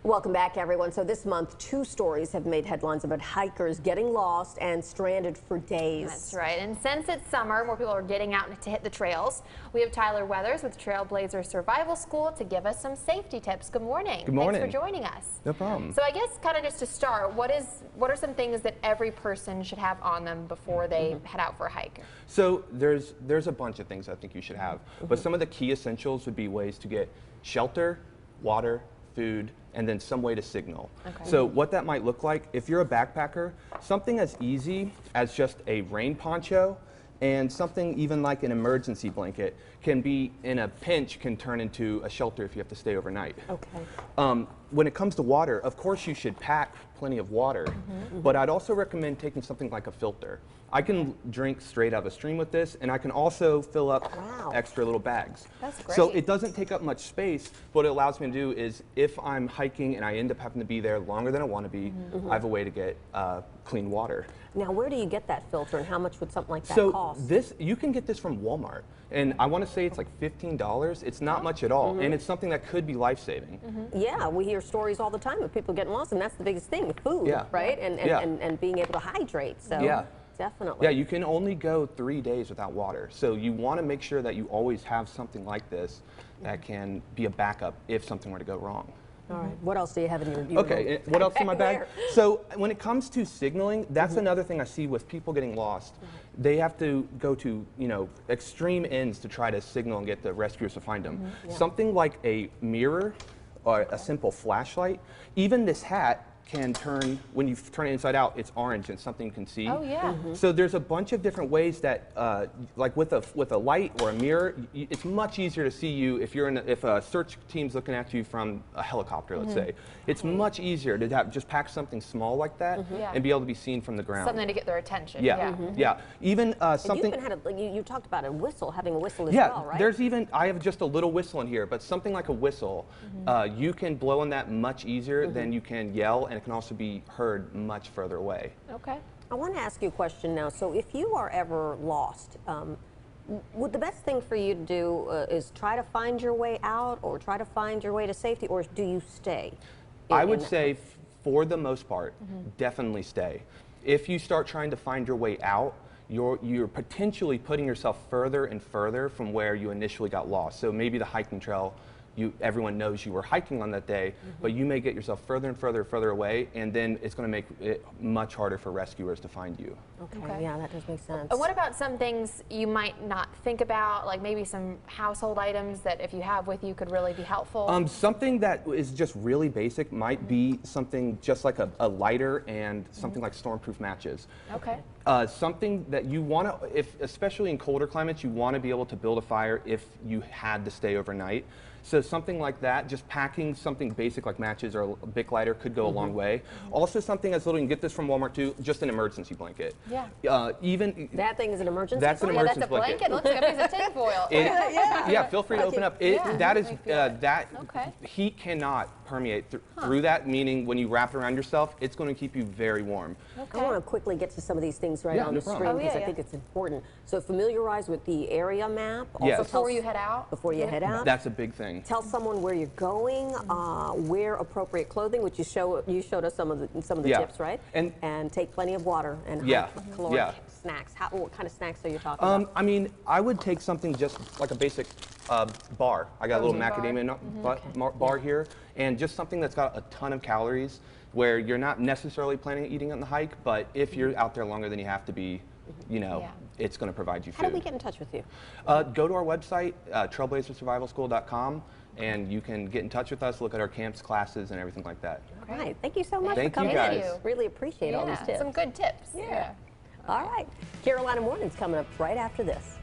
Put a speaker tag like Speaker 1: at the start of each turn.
Speaker 1: Welcome back, everyone. So this month, 2 stories have made headlines about hikers getting lost and stranded for days.
Speaker 2: That's right. And since it's summer, more people are getting out to hit the trails. We have Tyler Weathers with Trailblazer Survival School to give us some safety tips. Good morning.
Speaker 3: Good morning.
Speaker 2: Thanks for joining us.
Speaker 3: No problem.
Speaker 2: So I guess kind of just to start, what are some things that every person should have on them before they head out for a hike?
Speaker 3: So there's a bunch of things I think you should have, but some of the key essentials would be ways to get shelter, water, food, and then some way to signal.
Speaker 2: Okay.
Speaker 3: So what that might look like, if you're a backpacker, something as easy as just a rain poncho and something even like an emergency blanket can be, in a pinch, can turn into a shelter if you have to stay overnight.
Speaker 1: Okay.
Speaker 3: When it comes to water, of course you should pack plenty of water, but I'd also recommend taking something like a filter. I can drink straight out of a stream with this, and I can also fill up extra little bags.
Speaker 2: That's great.
Speaker 3: So it doesn't take up much space. What it allows me to do is, if I'm hiking and I end up having to be there longer than I want to be, I have a way to get clean water.
Speaker 1: Now, where do you get that filter, and how much would something like that
Speaker 3: So
Speaker 1: cost?
Speaker 3: you can get this from Walmart, and I want to say it's like $15. It's not much at all, and it's something that could be life-saving.
Speaker 1: Yeah, we hear stories all the time of people getting lost, and that's the biggest thing, food, right? And being able to hydrate. So definitely.
Speaker 3: Yeah, you can only go 3 days without water. So you want to make sure that you always have something like this that can be a backup if something were to go wrong.
Speaker 1: All right. What else do you have in your
Speaker 3: Okay, what else in my bag? So when it comes to signaling, that's another thing I see with people getting lost. They have to go to, extreme ends to try to signal and get the rescuers to find them. Something like a mirror or a simple flashlight, even this hat can turn, when you turn it inside out, it's orange and something you can see.
Speaker 2: Oh, yeah.
Speaker 3: So there's a bunch of different ways that, like with a light or a mirror, it's much easier to see you if if a search team's looking at you from a helicopter, let's say. It's much easier to just pack something small like that and be able to be seen from the ground.
Speaker 2: Something to get their attention.
Speaker 3: Yeah. Even something.
Speaker 1: You even had you talked about a whistle, having a whistle as well, right?
Speaker 3: There's even, I have just a little whistle in here, but something like a whistle, you can blow on that much easier than you can yell, and it can also be heard much further away.
Speaker 2: Okay.
Speaker 1: I want to ask you a question now. So if you are ever lost, would the best thing for you to do is try to find your way out, or try to find your way to safety, or do you stay?
Speaker 3: I would say, for the most part, definitely stay. If you start trying to find your way out, you're potentially putting yourself further and further from where you initially got lost. So maybe the hiking trail, everyone knows you were hiking on that day, but you may get yourself further and further away, and then it's going to make it much harder for rescuers to find you.
Speaker 1: Okay. Yeah, that does make sense.
Speaker 2: And what about some things you might not think about, like maybe some household items that if you have with you could really be helpful?
Speaker 3: Something that is just really basic might be something just like a lighter and something like stormproof matches.
Speaker 2: Okay.
Speaker 3: Something that you want to, especially in colder climates, you want to be able to build a fire if you had to stay overnight. So something like that, just packing something basic like matches or a Bic lighter could go a long way. Also something as little, you can get this from Walmart too, just an emergency blanket.
Speaker 2: Yeah.
Speaker 1: Even that thing is an emergency.
Speaker 3: That's an emergency
Speaker 2: that's a blanket. It looks like a piece of tinfoil.
Speaker 3: Yeah, feel free to open up. That is heat cannot permeate through that. Meaning, when you wrap it around yourself, it's going to keep you very warm.
Speaker 1: I want to quickly get to some of these things on the screen because I think it's important. So familiarize with the area map. Also
Speaker 2: before you head out.
Speaker 1: Before you head out.
Speaker 3: That's a big thing.
Speaker 1: Tell someone where you're going. Wear appropriate clothing, which you showed us some of the tips, right? And take plenty of water and caloric snacks. What kind of snacks are you talking about?
Speaker 3: I mean, I would take something just like a basic bar. I got a little macadamia bar here, and just something that's got a ton of calories, where you're not necessarily planning on eating on the hike, but if you're out there longer than you have to be, it's going to provide you food.
Speaker 1: How do we get in touch with you?
Speaker 3: Go to our website, trailblazersurvivalschool.com, and you can get in touch with us, look at our camps, classes, and everything like that.
Speaker 1: All right. Thank you so much
Speaker 3: for
Speaker 1: coming.
Speaker 3: Thank you guys.
Speaker 1: Really appreciate all these tips.
Speaker 2: Some good tips.
Speaker 1: All right. Carolina Mornings coming up right after this.